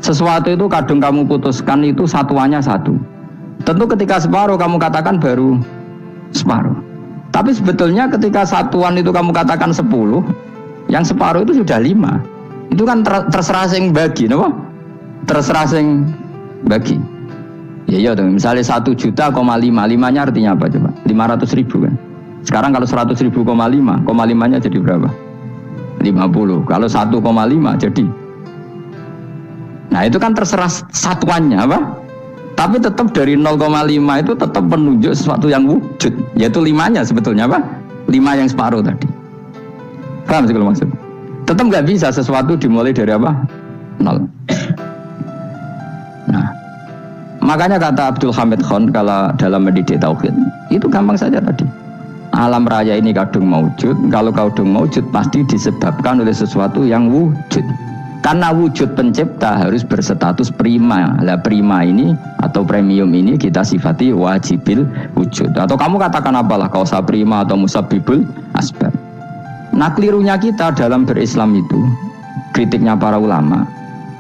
Sesuatu itu kadung kamu putuskan itu satuannya satu. Tentu ketika separuh kamu katakan baru separuh. Tapi sebetulnya ketika satuan itu kamu katakan 10, yang separuh itu sudah 5. Itu kan terserah sing bagi, no? Terserah sing bagi. Ya iya dong, misalnya 1 juta, 5-nya artinya apa coba? 500.000 kan. Sekarang kalau 100.000, 5-nya jadi berapa? 50. Kalau 1,5 jadi. Nah itu kan terserah satuannya apa? Tapi tetap dari 0,5 itu tetap menunjuk sesuatu yang wujud, yaitu 5-nya sebetulnya apa? 5 yang separuh tadi. Paham sih kalau maksud? Tetap nggak bisa sesuatu dimulai dari apa? 0. Nah, makanya kata Abdul Hamid Khan kalau dalam mendidik tauhid, itu gampang saja tadi. Alam raya ini kadung maujud, kalau kadung maujud pasti disebabkan oleh sesuatu yang wujud. Karena wujud pencipta harus berstatus prima. Lah prima ini atau premium ini kita sifati wajibil wujud. Atau kamu katakan apalah kausa prima atau musabbibul asbab. Nah kelirunya kita dalam berislam itu, kritiknya para ulama,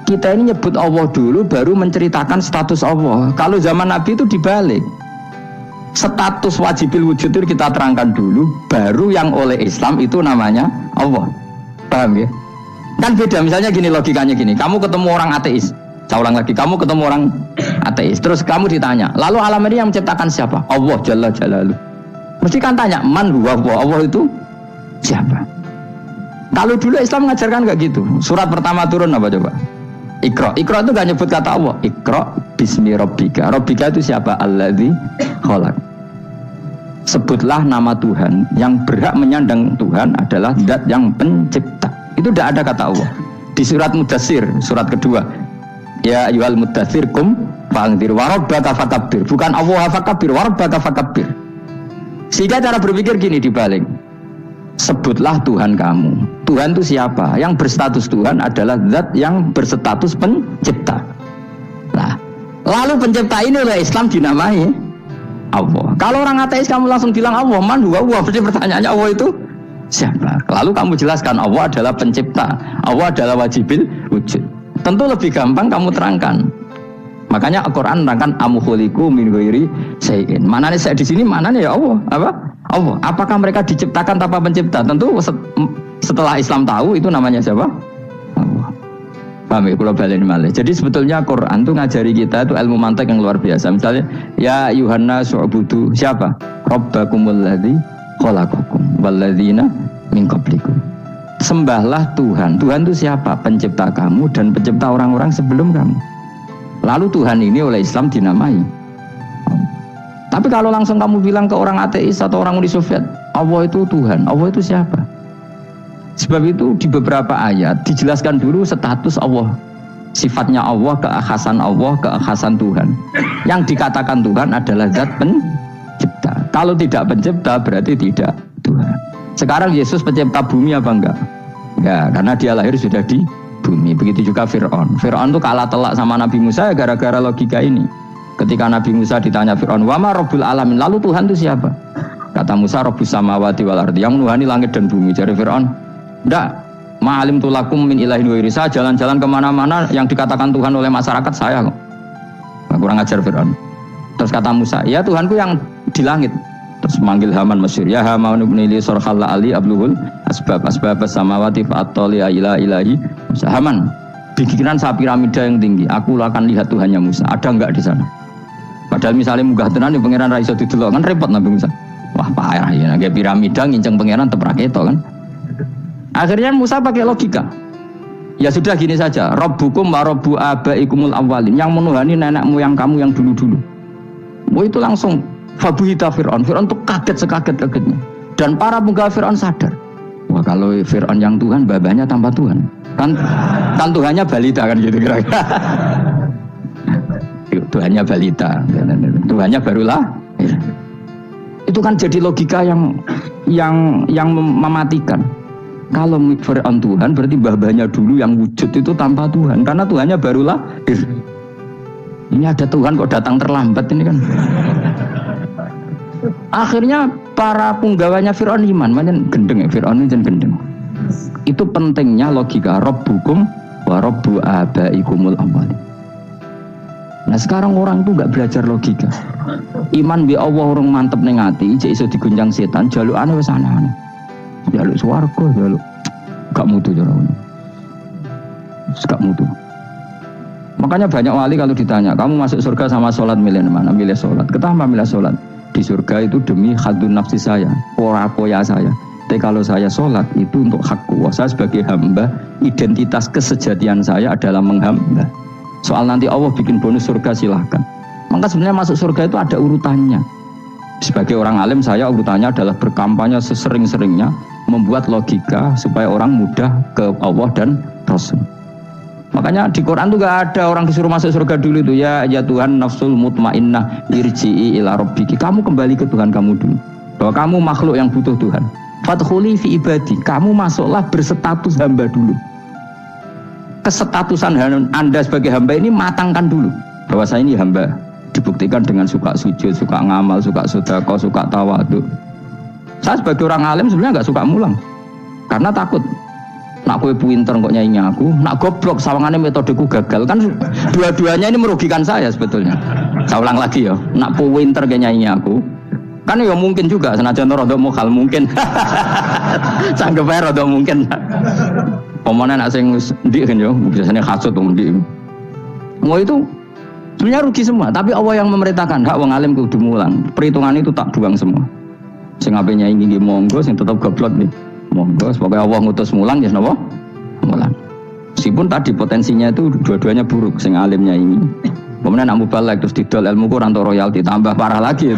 kita ini nyebut Allah dulu baru menceritakan status Allah. Kalau zaman Nabi itu dibalik. Status wajibil wujud itu kita terangkan dulu, baru yang oleh Islam itu namanya Allah. Paham ya? Kan beda, misalnya gini logikanya gini, kamu ketemu orang ateis, saya ulang lagi, kamu ketemu orang ateis, terus kamu ditanya, lalu alam ini yang menciptakan siapa? Allah Jalla Jalaluh. Mesti kan tanya, man huwa Allah itu siapa? Kalau dulu Islam mengajarkan nggak gitu. Surat pertama turun apa coba? Iqra. Iqra itu nggak nyebut kata Allah. Iqra bismi rabbika. Rabbika itu siapa? Alladzi khalaq. Sebutlah nama Tuhan. Yang berhak menyandang Tuhan adalah zat yang pencipta. Itu tidak ada kata Allah. Di surat Mudatsir, surat kedua. Ya ayyuhal mudatsir kum fa'anzir wa rabbaka fakabbir. Bukan Allah fakabbir, wa rabbaka fakabbir. Sehingga cara berpikir gini dibalik. Sebutlah Tuhan kamu. Tuhan itu siapa? Yang berstatus Tuhan adalah zat yang berstatus pencipta. Nah, lalu pencipta ini oleh Islam dinamai Allah. Kalau orang ateis kamu langsung bilang Allah, man huwa Allah. Berarti pertanyaannya Allah itu siapa? Lalu kamu jelaskan Allah adalah pencipta, Allah adalah wajibil wujud. Tentu lebih gampang kamu terangkan. Makanya Al-Quran terangkan amukholiku min ghairi syai'in. Mananya saya di sini, mananya ya Allah. Apa? Allah. Apakah mereka diciptakan tanpa pencipta? Tentu setelah Islam tahu itu namanya siapa? Allah. Paham ya? Kalau balen malih. Jadi sebetulnya Quran itu ngajari kita itu ilmu mantik yang luar biasa. Misalnya ya Yuhanna su'budu siapa? Rabbakumul ladzi khalaqakum walladzina min qablikum. Sembahlah Tuhan. Tuhan itu siapa? Pencipta kamu dan pencipta orang-orang sebelum kamu. Lalu Tuhan ini oleh Islam dinamai. Tapi kalau langsung kamu bilang ke orang ateis atau orang Uni Soviet, Allah itu Tuhan, Allah itu siapa? Sebab itu di beberapa ayat dijelaskan dulu status Allah. Sifatnya Allah, keakhasan Tuhan. Yang dikatakan Tuhan adalah zat pencipta. Kalau tidak pencipta berarti tidak Tuhan. Sekarang Yesus pencipta bumi apa enggak? Enggak, karena dia lahir sudah di bumi. Begitu juga Fir'aun. Fir'aun itu kalah telak sama Nabi Musa ya gara-gara logika ini. Ketika Nabi Musa ditanya Fir'aun, "Wa ma rabbul alamin?" Lalu Tuhan itu siapa? Kata Musa, "Rabbus samawati wal ardi." Yang menuhani langit dan bumi. Jadi Fir'aun, "Enggak, ma'alim tulakum min ilahin wa irisa." Jalan-jalan kemana-mana yang dikatakan Tuhan oleh masyarakat saya kok. Nah, kurang ajar Fir'aun. Terus kata Musa, "Ya Tuhanku yang di langit." Terus manggil Haman Mesir, "Ya Haman ibni li surhalla ali abluhul asbab samawati fa'atoli ila ilahi." Musa, "Haman, bikinan saya piramida yang tinggi, aku akan lihat Tuhannya Musa. Ada enggak di sana?" Padahal misalnya munggah tenan di pangeran ra iso didelok kan repot Nabi Musa. Wah, parah ya, nggak piramida nginceng pangeran tetep ra ketok kan. Akhirnya Musa pakai logika. Ya sudah gini saja, Rabbukum wa rabbu abaikumul awwalin, yang menuhani nenek moyang kamu yang dulu-dulu. Itu langsung fabuhita Fir'aun. Fir'aun tuh kaget sekaget-kagetnya. Dan para penggawa Fir'aun sadar. Wah, kalau Fir'aun yang Tuhan, babanya tanpa Tuhan. Kan Tuhannya balita kan gitu kira-kira. Tuhannya balita, Tuhannya barulah. Itu kan jadi logika yang mematikan. Kalau Fir'aun Tuhan berarti babanya dulu yang wujud itu tanpa Tuhan, karena Tuhannya barulah. Ini ada Tuhan kok datang terlambat ini kan. Akhirnya para punggawanya Fir'aun iman, macam gendeng ya Fir'aun ini gendeng. Itu pentingnya logika Rabbukum wa rabbu abaikumul awwalin. Nah sekarang orang itu nggak belajar logika. Iman bi Allah orang mantep ning ati, jek iso diguncang setan, jalukane wis aneh-aneh. Jaluk swarga, jaluk gak mutu jarane. Gak mutu. Makanya banyak wali kalau ditanya, kamu masuk surga sama sholat milih mana? Milih sholat. Kenapa milih sholat? Di surga itu demi khadun nafsi saya, ora poya saya. Tapi kalau saya sholat itu untuk hakku. Saya sebagai hamba, identitas kesejatian saya adalah menghamba. Soal nanti Allah bikin bonus surga silahkan. Maka sebenarnya masuk surga itu ada urutannya. Sebagai orang alim saya urutannya adalah berkampanye sesering-seringnya, membuat logika supaya orang mudah ke Allah dan Rasul. Makanya di Quran tuh gak ada orang disuruh masuk surga dulu itu ya Tuhan nafsul mutmainnah irji'i ila rabbiki. Kamu kembali ke Tuhan kamu dulu. Bahwa kamu makhluk yang butuh Tuhan. Fadkhuli fi ibadi. Kamu masuklah berstatus hamba dulu. Kesetatusan Anda sebagai hamba ini matangkan dulu bahwa saya ini hamba, dibuktikan dengan suka sujud, suka ngamal, suka sedekah, suka tawadhu. Saya sebagai orang alim sebenarnya nggak suka mulang karena takut nak kowe pinter kok nyaingi aku, nak goblok sawangane metodeku gagal, kan dua-duanya ini merugikan saya sebetulnya. Saya ulang lagi ya, nak pinter kok nyaingi aku kan ya mungkin juga senajan rada mokal mungkin sanggep ae rada mungkin. Pemana nak sing ndik kan yo, biasanya hasud wong ndik. Mau itu sebenarnya rugi semua, tapi Allah yang memerintahkan hak wong alim kudu mulang. Perhitungan itu tak buang semua. Sing ape nyaingi nggih monggo, sing tetep goblok nggih monggo. Semoga Allah ngutus mulang ya napa? Mulang. Meskipun tadi potensinya itu dua-duanya buruk, sing alim nyaingi. Pemana nak mubalek terus didol ilmu ku ranto royalti tambah parah lagi.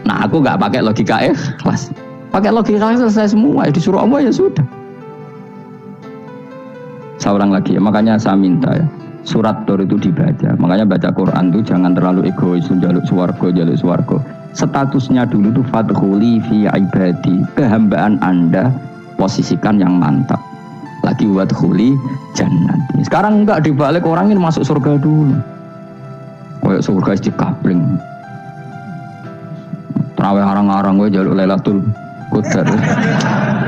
Nah, aku enggak pakai logika ikhlas. Pakai logika selesai semua, disuruh Allah ya sudah. Saya ulang lagi ya, makanya saya minta ya, surat Tur itu dibaca. Makanya baca Quran itu jangan terlalu egois, jaluk swarga. Statusnya dulu itu fadkhuli fi ibadi, kehambaan Anda posisikan yang mantap. Lagi wadkhuli jannah. Sekarang enggak dibalik, orang ini masuk surga dulu. Kayak surga di kapling. Terawih arang-arang gue jaluk Lailatul Qadar.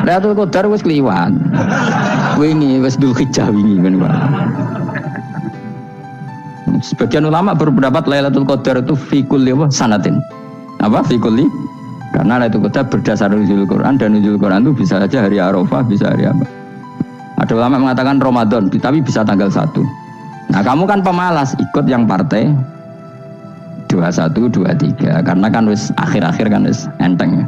Lailatul Qadar wis kliwat. Wingi wis Dzulhijjah wingi kan Pak. Sebagian ulama berpendapat Lailatul Qadar itu fi kulli sanatin. Apa fi kulli? Karena Lailatul Qadar berdasar nuzul Quran, dan nuzul Quran itu bisa saja hari Arafah, bisa hari apa. Ada ulama mengatakan Ramadan, tapi bisa tanggal 1. Nah, kamu kan pemalas ikut yang partai 21, 23 karena kan wis akhir-akhir kan wis enteng ya.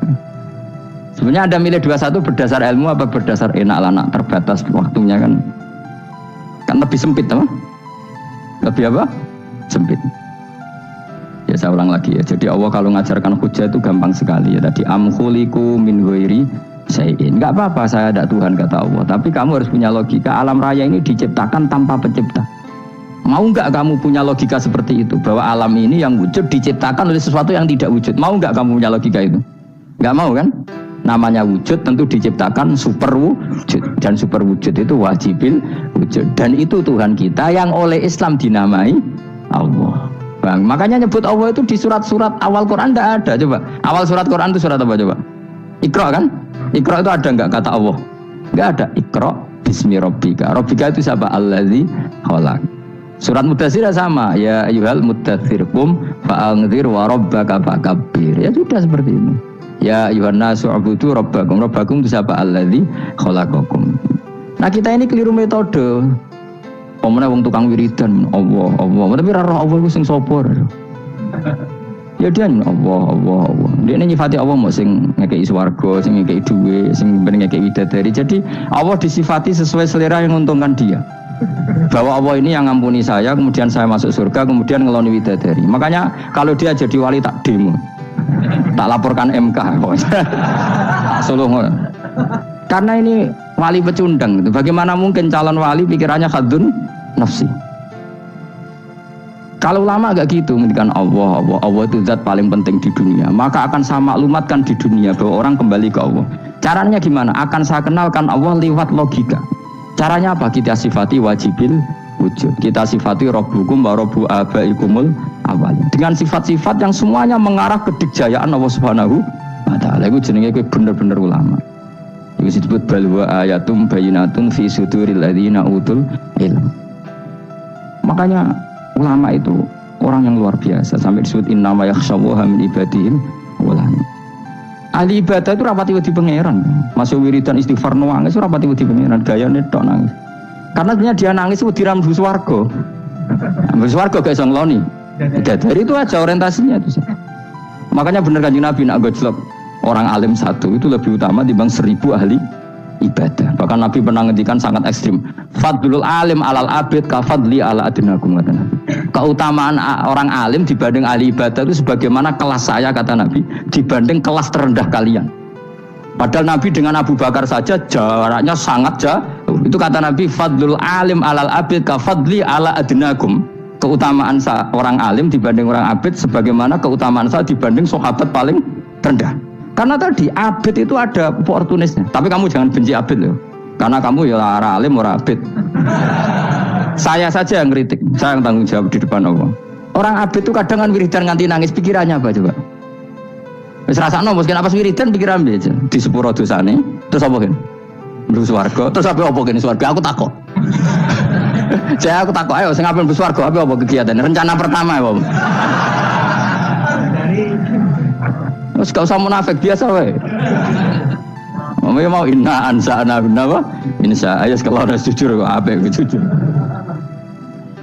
Sebenarnya Anda milih 21 berdasar ilmu apa berdasar enak lah, nak terbatas waktunya kan lebih sempit apa? Lebih apa? Sempit. Ya saya ulang lagi ya. Jadi Allah kalau ngajarkan hujah itu gampang sekali ya. Tadi amkhuliku min ghairi syai'in. Enggak apa-apa saya ada Tuhan kata Allah, tapi kamu harus punya logika. Alam raya ini diciptakan tanpa pencipta. Mau enggak kamu punya logika seperti itu bahwa alam ini yang wujud diciptakan oleh sesuatu yang tidak wujud? Mau enggak kamu punya logika itu? Enggak mau kan? Namanya wujud tentu diciptakan super wujud, dan super wujud itu wajibil wujud, dan itu Tuhan kita yang oleh Islam dinamai Allah. Bang, makanya nyebut Allah itu di surat-surat awal Quran tidak ada. Coba awal surat Quran itu surat apa coba? Iqra kan? Iqra itu ada enggak kata Allah? Enggak ada. Iqra bismi rabbika. Rabbika itu siapa? Allazi khalaq. Surat Mudaththir sama, ya ayyuhal mudaththir qum fa'anzir wa rabbaka fakabbir. Ya sudah seperti itu. Ya ayyuhan nasu ubudu rabbakum. Rabbakum itu siapa? Allazi khalaqakum. Nah, kita ini keliru metode. Omone wong tukang wiridan Allah. Tapi ora roh Allah ku sing sapa? Ya dia Allah. Dia nyifati Allah mau sing ngekei swarga, sing ngekei duwe, sing ben ngekei widadari. Jadi Allah disifati sesuai selera yang menguntungkan dia. Bahwa Allah ini yang ngampuni saya, kemudian saya masuk surga, kemudian ngeloni widadari. Makanya kalau dia jadi wali tak demo. Tak laporkan MK Suluh. Karena ini wali pecundang gitu. Bagaimana mungkin calon wali pikirannya khadun nafsi? Kalau ulama agak gitu, mendikan Allah itu zat paling penting di dunia, maka akan saya maklumatkan di dunia bahwa orang kembali ke Allah. Caranya gimana? Akan saya kenalkan Allah lewat logika. Caranya apa? Kita sifati wajibil wujud. Kita sifati rabbukum wa rabbu abaikumul awalin. Dengan sifat-sifat yang semuanya mengarah ke kedikjayaan Allah Subhanahu wa taala. Itu jenenge kowe bener-bener ulama. Itu disebut balwa ayatum bayinatun fi suduril ladzina utul ilm. Makanya ulama itu orang yang luar biasa sampai disebut innama yakhshawaha min ibadihim ulama. Ahli ibadah itu rapati wedi pangeran. Masuk wiridan istighfar nangis itu rapati wedi pangeran, gayane tok nangis. Karena sebenarnya dia nangis wedi ra mlebu swarga. Mlebu swarga gak iso ngloni. Dari itu aja orientasinya itu. Makanya benar Kanjeng Nabi nak gojlok orang alim satu itu lebih utama dibanding 1000 ahli ibadah. Bahkan Nabi pernah ngendikan sangat ekstrim. Fadlul alim alal abid ka fadli ala adnakum kata Nabi. Keutamaan orang alim dibanding ahli ibadah itu sebagaimana kelas saya kata Nabi dibanding kelas terendah kalian. Padahal Nabi dengan Abu Bakar saja jaraknya sangat jauh. Itu kata Nabi fadlul alim alal abid ka fadli ala adnakum. Keutamaan orang alim dibanding orang abid sebagaimana keutamaan saya dibanding sahabat paling rendah. Karena tadi abid itu ada oportunisnya. Tapi kamu jangan benci abid loh. Karena kamu ya orang alim orang abid. Saya saja yang kritik, saya yang tanggung jawab di depan Allah. Orang abid itu kadang kan wiridan nganti nangis, pikirannya apa coba? Wis rasakno mungkin apa wiridan pikiran aja. Di sepuro dosane, terus apa kan? Mlebu swarga, terus apa kene swarga? Aku takok. Saya aku takut, ayo, saya ngapain bersuarga, apa kegiatan? Rencana pertama ya, Om. Terus gak usah munafik, biasa, weh. Mau inna ansa'ana apa? Insya, ayo kalau harus jujur, apa yang jujur.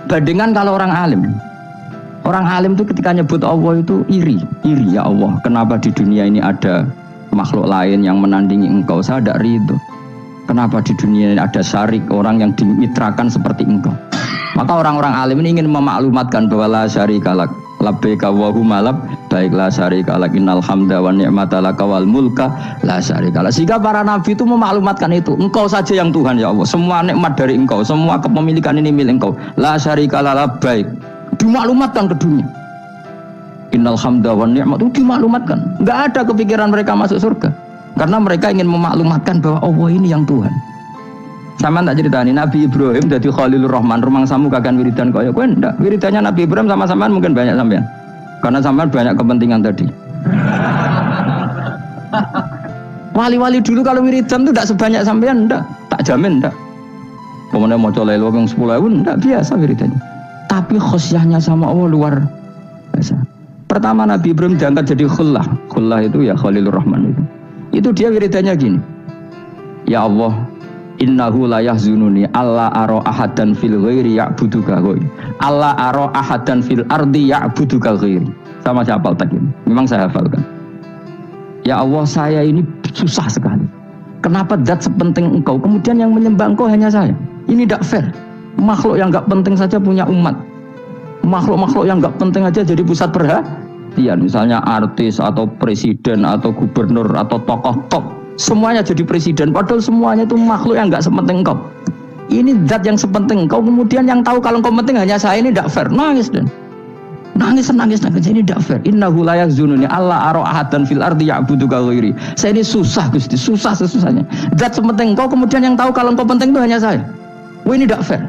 Bandingan kalau orang alim. Orang alim itu ketika nyebut Allah itu iri ya Allah. Kenapa di dunia ini ada makhluk lain yang menandingi engkau? Saya tidak ridho. Kenapa di dunia ini ada syarik orang yang dimitrakan seperti engkau? Maka orang-orang alim ini ingin memaklumatkan bahwa la syarika lak labbaika wa huma labbaik la syarika lak innal hamda wa ni'mata laka wal mulka la syarika lak. Sehingga para nabi itu memaklumatkan itu, engkau saja yang Tuhan ya Allah. Semua nikmat dari engkau, semua kepemilikan ini milik engkau. La syarika lak labbaik. Dimaklumatkan ke dunia. Innal hamda wa ni'mat itu dimaklumatkan. Enggak ada kepikiran mereka masuk surga. Karena mereka ingin memaklumatkan bahwa Allah ini yang Tuhan. Sama tak ceritani Nabi Ibrahim jadi Khalilur Rahman, rumang samu kagan wiridan kaya kowe ndak. Wiridannya Nabi Ibrahim sama sampean mungkin banyak sampean. Karena sampean banyak kepentingan tadi. Wali-wali dulu kalau wiridan itu tidak sebanyak sampean ndak, tak jamin ndak. Pokoknya maca lelo yang 10.000 ndak biasa wiridannya. Tapi khosyahnya sama Allah luar biasa. Pertama Nabi Ibrahim diangkat jadi khullah. Khullah itu ya Khalilur Rahman itu. Itu dia wiridannya gini. Ya Allah, innahu la yahzununi alla ara ahadan fil ghairi ya'buduka ghairi. Alla ara ahadan fil ardi ya'buduka ghairi. Sama saya hafal tadi. Memang saya hafalkan. Ya Allah, saya ini susah sekali. Kenapa zat sepenting engkau kemudian yang menyembah engkau hanya saya? Ini tidak fair. Makhluk yang enggak penting saja punya umat. Makhluk-makhluk yang enggak penting aja jadi pusat perhatian. Misalnya artis atau presiden atau gubernur atau tokoh top, semuanya jadi presiden. Padahal semuanya itu makhluk yang enggak sepenting engkau. Ini zat yang sepenting engkau. Kemudian yang tahu kalau engkau penting hanya saya, ini tidak fair. Nangis dan nangis. Ini tidak fair. Innahu la yahzununi alla ara ahadan fil ardi ya'buduka ghairi. Saya ini susah Gusti, susah sesusahnya. Zat sepenting engkau kemudian yang tahu kalau engkau penting itu hanya saya. Wah, ini tidak fair.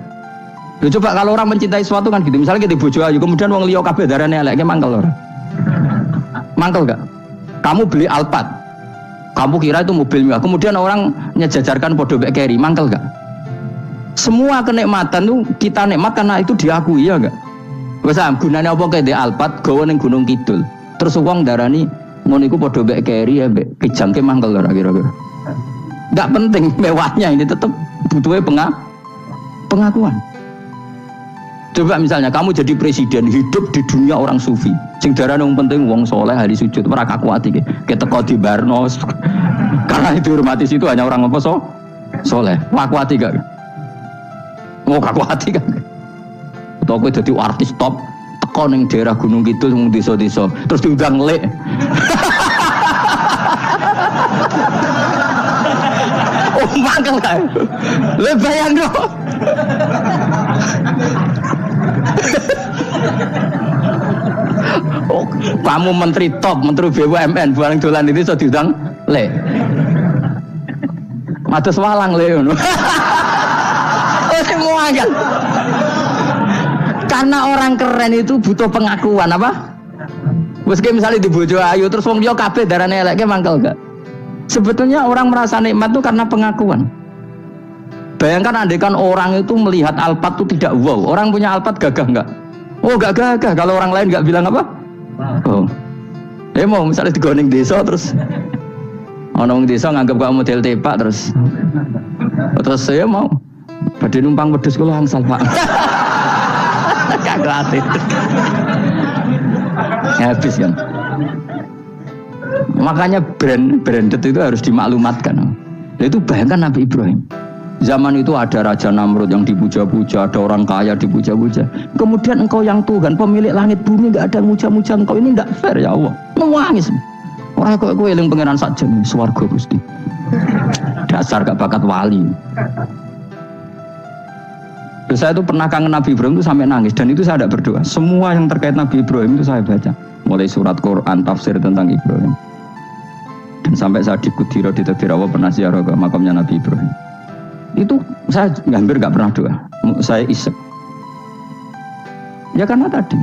Loh, coba kalau orang mencintai sesuatu kan gitu. Misalnya kita bojo ayu, kemudian wong liya kabeh darane elek, mangkel ora? Mangkel enggak? Kamu beli Alphard. Kamu kira itu mobil mewah. Kemudian orang nyejajarkan podo mek keri, mangkel enggak? Semua kenikmatan itu kita nikmat karena itu diakui ya enggak? Wes gunane apa kaya di Alphard gawa ning Gunung Kidul. Terus wong darani ngono iku podo mek keri ya mbek kijangke mangkel ora kira-kira. Enggak penting mewahnya, ini tetap butuhnya pengakuan. Coba misalnya kamu jadi presiden, hidup di dunia orang sufi. Sing darane wong penting wong soleh hari sujud ora kaku ati ki. Keteko di Barnos. Karena itu hormati situ hanya orang apa soleh. Kaku ati gak? Mau kaku ati kan? Atau kowe dadi artis top teko ning daerah Gunung Kidul mung desa-desa terus diundang lek. Oh mangkel kan? Le bayang dong. Oh, kamu menteri top, menteri BUMN, barang dolan itu sudah diundang le. Matus walang le ngono. Oh semua kan. Karena orang keren itu butuh pengakuan apa? Wes misalnya di bojo ayu terus wong liya kabeh darane eleke mangkel gak? Sebetulnya orang merasa nikmat itu karena pengakuan. Bayangkan andaikan orang itu melihat Alphard itu tidak wow. Orang punya Alphard gagah enggak? Oh enggak gagah. Kalau orang lain enggak bilang apa? Oh. Mau misalnya di Goning desa terus orang desa nganggap kamu model tepak terus saya mau pada numpang wedhus kula angsal Pak. Kagak hati. Habis kan. Makanya branded itu harus dimaklumatkan. Itu bayangkan Nabi Ibrahim. Zaman itu ada Raja Namrud yang dipuja-puja, ada orang kaya dipuja-puja. Kemudian engkau yang Tuhan, pemilik langit bumi, enggak ada muja-muja engkau, ini enggak fair ya Allah. Nangis. Orang kok kowe eling pangeran saja nih, swarga Gusti. Dasar gak bakat wali. Terus saya itu pernah kangen Nabi Ibrahim itu sampai nangis dan itu saya tidak berdoa. Semua yang terkait Nabi Ibrahim itu saya baca. Mulai surat Quran, tafsir tentang Ibrahim. Dan sampai saya di Kudiro di Tadirawa pernah ziarah ke makamnya Nabi Ibrahim. Itu saya hampir gak pernah doa. Saya isek. Ya karena tadi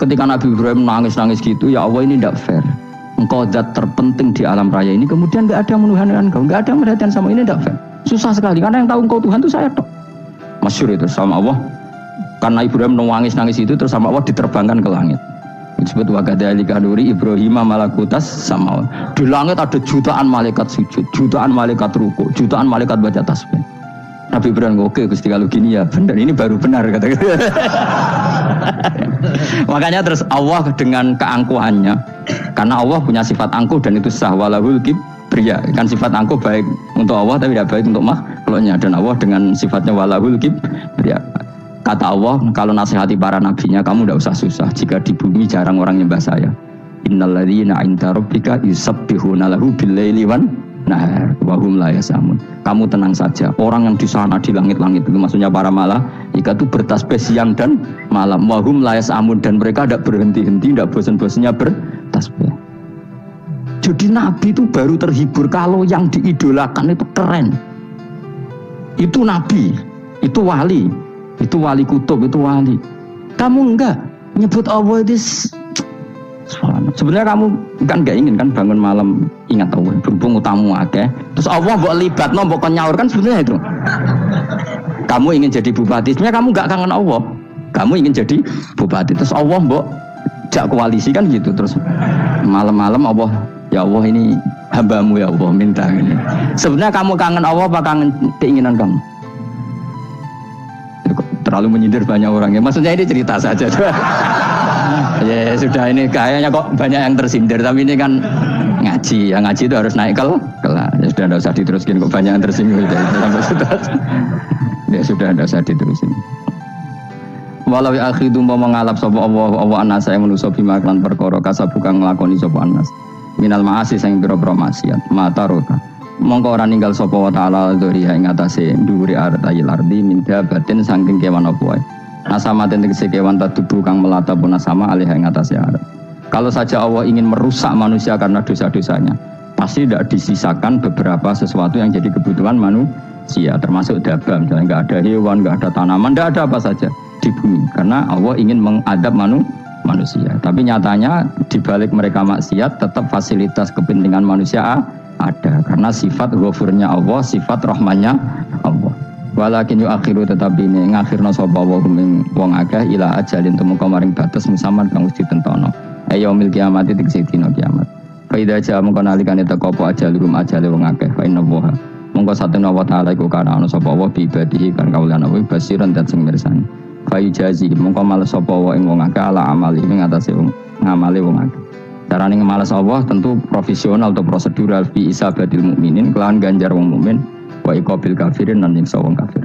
ketika Nabi Ibrahim nangis-nangis gitu, ya Allah ini tidak fair. Engkau zat terpenting di alam raya ini, kemudian gak ada yang menuhankan engkau, gak ada yang merhatikan sama ini, tidak fair. Susah sekali karena yang tahu engkau Tuhan itu saya tok. Masyhur itu sama Allah. Karena Ibrahim nangis-nangis itu terus sama Allah diterbangkan ke langit. Disebut wa kadzalika nuri Ibrahim malakutas sama. Di langit ada jutaan malaikat sujud, jutaan malaikat ruku, jutaan malaikat baca tasbih. Nabi Ibrahim oke Gusti kalau gini ya benar, ini baru benar kata. Makanya terus Allah dengan keangkuhannya, karena Allah punya sifat angkuh dan itu sah walahul kibriya. Kan sifat angkuh baik untuk Allah tapi tidak baik untuk makhluknya, dan Allah dengan sifatnya walahul kibriya. Kata Allah, kalau nasihati para nabinya, kamu tidak usah susah. Jika di bumi jarang orang nyembah saya. Innalladzina 'inda rabbika yusabbihuna lahu bil-laili wan nahar wa hum la yasamun. Kamu tenang saja. Orang yang di sana di langit-langit itu maksudnya para malaikat itu bertasbih siang dan malam. Wa hum la yasamun, dan mereka tidak berhenti-henti, tidak bosan-bosannya bertasbih. Jadi nabi itu baru terhibur kalau yang diidolakan itu keren. Itu nabi, itu wali. Itu wali kutub, itu wali. Kamu enggak nyebut Allah itu. Sebenarnya kamu kan enggak ingin kan bangun malam ingat Allah, berhubung utamu akeh. Terus Allah mbok libatno, mbok nyaur kan sebenarnya itu. Kamu ingin jadi bupati, sebenarnya kamu enggak kangen Allah. Kamu ingin jadi bupati, terus Allah mbok jak koalisi kan gitu. Terus malam-malam Allah, ya Allah ini hambamu ya Allah minta ini. Sebenarnya kamu kangen Allah apa kangen keinginan kamu? Terlalu menyindir banyak orang ya. Maksudnya ini cerita saja. Ya sudah, ini kayaknya kok banyak yang tersindir, tapi ini kan ngaji. Yang ngaji itu harus naik kelas. Ya sudah, tidak usah diteruskin kok banyak yang tersinggung. Ya sudah, tidak usah diterusin. Walau ya akhidu mau mengalap sapa Allah anas saya menuso bima lan perkara kasabuka nglakoni sapa anas. Minal maasi sing pira-pira maksiat. Mata roka. Mongko ora ninggal sapa wa ta'ala dzuriya ing atase dhuwure artayil ardi minda batin saking kewan apa wae. Nasama tegese kewan tadubu kang melata pun nasama alih ing atase arat. Kalau saja Allah ingin merusak manusia karena dosa-dosanya, pasti tidak disisakan beberapa sesuatu yang jadi kebutuhan manusia, termasuk daba, misalnya enggak ada hewan, enggak ada tanaman, enggak ada apa saja di bumi, karena Allah ingin mengadab manusia. Tapi nyatanya di balik mereka maksiat tetap fasilitas kepentingan manusia ada, karena sifat ghafurnya Allah, sifat rahmannya Allah. Walakin yuakhiru tetapi ini ngakhirna sapa wa ing wong akeh ila ajalin tumeka maring batas musaman kang wis ditentono. Yaumil kiamat tegese dina kiamat. Fa idza jaa mongko nalikane teka apa ajaluhum ajale wong akeh fa inna wa mongko satuna wa ta'ala iku kana ana sapa wa bi ibadihi kan kawulana wa basiran dan sing mirsani. Fa ijazi mongko males sapa wa ing wong akeh ala amali ing atase wong ngamale wong akeh. Carane ngemalas Allah tentu profesional atau prosedural fi isabatil mukminin kelawan ganjar wong mukmin wa iqabil kafirin lan nyiksa wong kafir.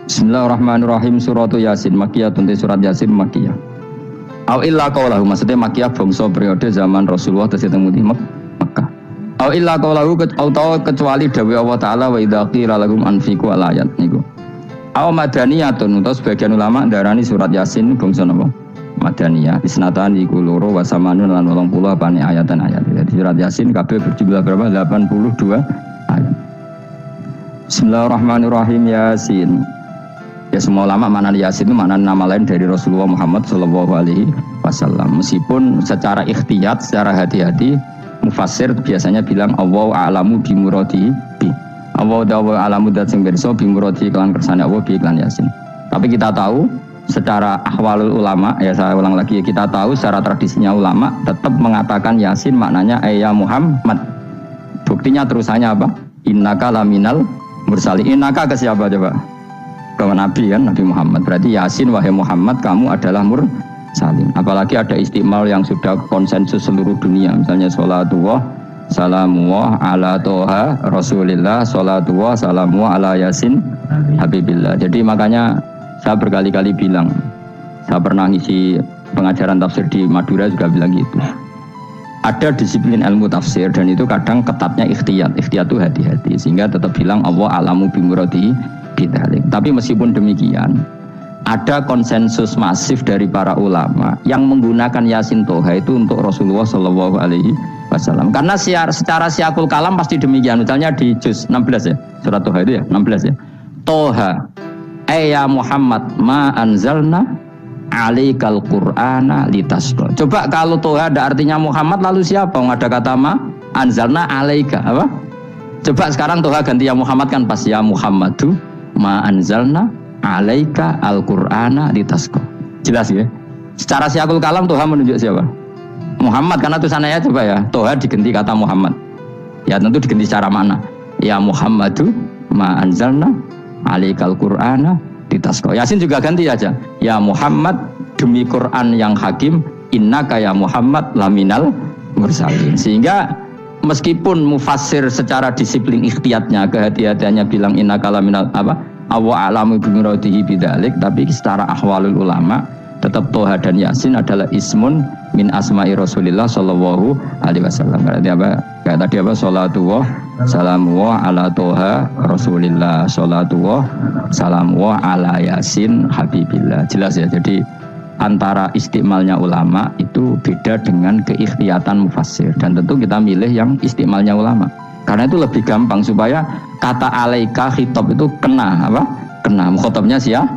Bismillahirrahmanirrahim. Surat Yasin Makkiyah, surat Yasin Makkiyah. Au illa qaulahu, maksudnya Makkiyah bangsa periode zaman Rasulullah tesih teng Mekah. Au illa qaulahu kecuali dawuh Allah taala wa idza qila lahum anfiqu al ayat niku. Au madaniyatun, terus sebagian ulama darani surat Yasin bangsa napa? Madaniyah. Isnatan iku loro wa samanun lan 80 apane ayatan ayat. Jadi surat Yasin kabeh berjumlah berapa? 82 ayat. Bismillahirrahmanirrahim. Yasin. Ya semua ulama makna Yasin itu makna nama lain dari Rasulullah Muhammad sallallahu alaihi wasallam. Meskipun secara ikhtiyat, secara hati-hati mufassir biasanya bilang Allahu a'lamu bi muradihi bi. Allahu a'lamu dat sing pirsa bi muradihi kelan kersane Allah bi iklan Yasin. Tapi kita tahu secara ahwalul ulama, ya saya ulang lagi, kita tahu secara tradisinya ulama tetap mengatakan Yasin maknanya ya Muhammad. Buktinya terusannya apa? Innaka laminal mursalin. Innaka ke siapa coba? Ke Nabi kan, Nabi Muhammad. Berarti Yasin wahai Muhammad kamu adalah mursalin. Apalagi ada istimal yang sudah konsensus seluruh dunia. Misalnya sholatullah salamullah ala toha rasulillah, sholatullah salamullah ala Yasin habibillah. Jadi makanya saya berkali-kali bilang, saya pernah ngisi pengajaran tafsir di Madura juga bilang gitu. Ada disiplin ilmu tafsir dan itu kadang ketatnya ikhtiyat. Ikhtiyat itu hati-hati sehingga tetap bilang Allah alamu bimuradi bidzalik. Tapi meskipun demikian, ada konsensus masif dari para ulama yang menggunakan Yasin Toha itu untuk Rasulullah Shallallahu Alaihi Wasallam. Karena secara siakul kalam pasti demikian. Misalnya di juz 16 ya, surat Toha itu ya 16 ya. Toha, ya Muhammad ma anzalna alaikal qur'ana litasqa. Coba kalau Toha ada artinya Muhammad lalu siapa? Ada kata ma anzalna alaika apa? Coba sekarang Toha ganti ya Muhammad kan pas ya Muhammadu ma anzalna alaika al-qur'ana litasqa. Jelas ya? Secara siakul kalam Toha menunjuk siapa? Muhammad, karena tulisannya coba ya Toha diganti kata Muhammad. Ya tentu diganti secara mana? Ya Muhammadu ma anzalna alaikal qur'ana ditasqa. Yasin juga ganti aja. Ya Muhammad demi Quran yang hakim, innaka ya Muhammad laminal mursalin. Sehingga meskipun mufassir secara disiplin ikhtiyatnya, kehati-hatiannya bilang innaka laminal apa? Awa alamu bimuradihi bidzalik, tapi secara ahwalul ulama tetap Toha dan Yasin adalah ismun min asma'i Rasulillah sallallahu alaihi wasallam. Berarti apa? Kayak tadi apa? Salatullah salamullah ala Toha Rasulillah, salatullah salamullah ala Yasin habibillah. Jelas ya. Jadi antara istimalnya ulama itu beda dengan keikhtiyatan mufassir, dan tentu kita milih yang istimalnya ulama. Karena itu lebih gampang supaya kata alaika khitab itu kena apa? Kena mukhatabnya siapa?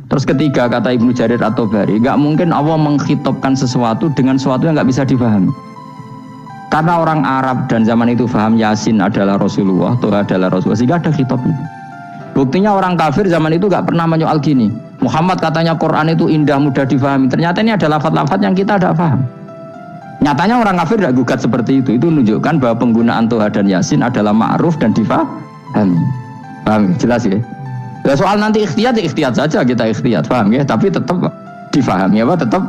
Terus ketiga kata Ibnu Jarir At-Tabari, enggak mungkin Allah mengkhitobkan sesuatu dengan sesuatu yang enggak bisa dipahami. Karena orang Arab dan zaman itu paham Yasin adalah Rasulullah, Toha adalah Rasulullah, sehingga ada khitab itu. Buktinya orang kafir zaman itu enggak pernah menyoal gini. Muhammad katanya Quran itu indah, mudah dipahami. Ternyata ini ada lafaz-lafaz yang kita tidak paham. Nyatanya orang kafir tidak gugat seperti itu. Itu menunjukkan bahwa penggunaan Toha dan Yasin adalah ma'ruf dan difahami. Paham? Jelas ya? Ya, soal nanti ikhtiyat saja kita ikhtiyat, paham ya? Tapi tetap difahami apa? Tetap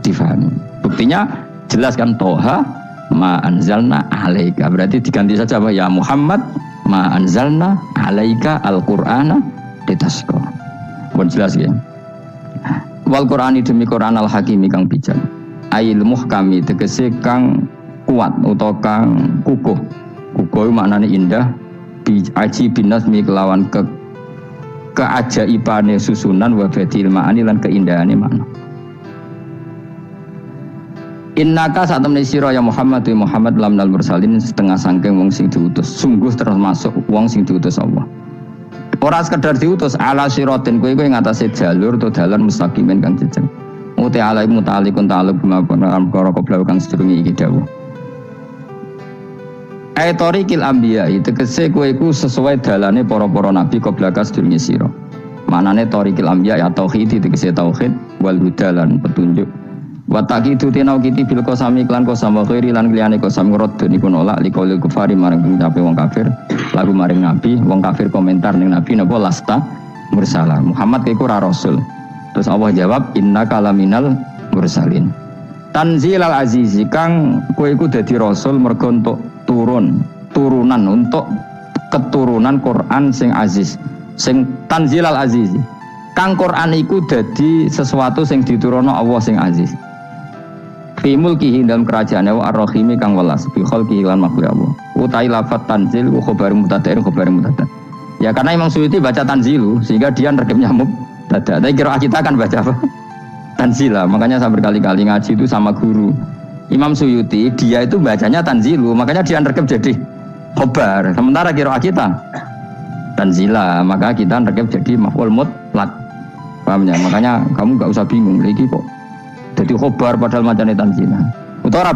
difahami. Buktinya jelas kan Toha ma anzalna alaika. Berarti diganti saja apa? Ya Muhammad ma anzalna alaika al-Qur'ana litasqa. Pun jelas ya. Wal Qur'ani demi Qur'an al-Hakimi kang bijak. Ail muhkami tegese kang kuat utawa kang kukuh. Kukuh maknane indah, bi aji binasmi kelawan keajaibane susunan wa badil ma'ani lan keindahanane makna. Innaka saat temne sira ya Muhammad lamnal mursalin setengah sangking wong sing diutus. Sungguh termasuk wong sing diutus Allah. Ora sekedar diutus ala siratin kowe ngatasi jalur atau dalan mustaqimin kang jejeg. Uti alai mutalikun ta'aluk bima perkara koblau kang sedurunge iki dawuh. Aitorikil anbiya itu tegese kowe iku sesuai dalane para-para nabi qoblaka sedurunge sira. Manane torikil anbiya ya tauhid tegese tauhid wal huda lan petunjuk. Wa taqidu tinau kiti bil qasami klan qasam wa khairi lan liyane qasam ngrad niku nolak liqaul kufari marang ngucape wong kafir lagu maring nabi, wong kafir komentar ning nabi napa lasta mursala. Muhammad iku ora rasul. Terus Allah jawab innaka laminal mursalin. Tanzilal azizi kang kowe iku dadi rasul mergo untuk turunan untuk keturunan Quran sing aziz, sing tanzilal aziz. Kang Quran iku dadi sesuatu sing diturunno Allah sing aziz. Fi mulkihi dalam kerajaane wa ar-rahimi kang welas fi khalqihi lan makhluk Allah. Utai lafat tanzil wa khabar mubtada'in khabar mubtada'. Ya karena Imam Suyuti baca tanzilu sehingga dia nerkepnya mubtada'. Tapi kira kita kan baca apa? Tanzila. Makanya saya berkali-kali ngaji itu sama guru Imam Suyuti, dia itu bacanya tanzilu, makanya dia rekep jadi khobar. Sementara qiraah kita tanzila, maka kita rekep jadi maf'ul mutlaq. Paham ya? Makanya kamu enggak usah bingung lagi kok jadi khobar padahal macamnya tanzila. Utara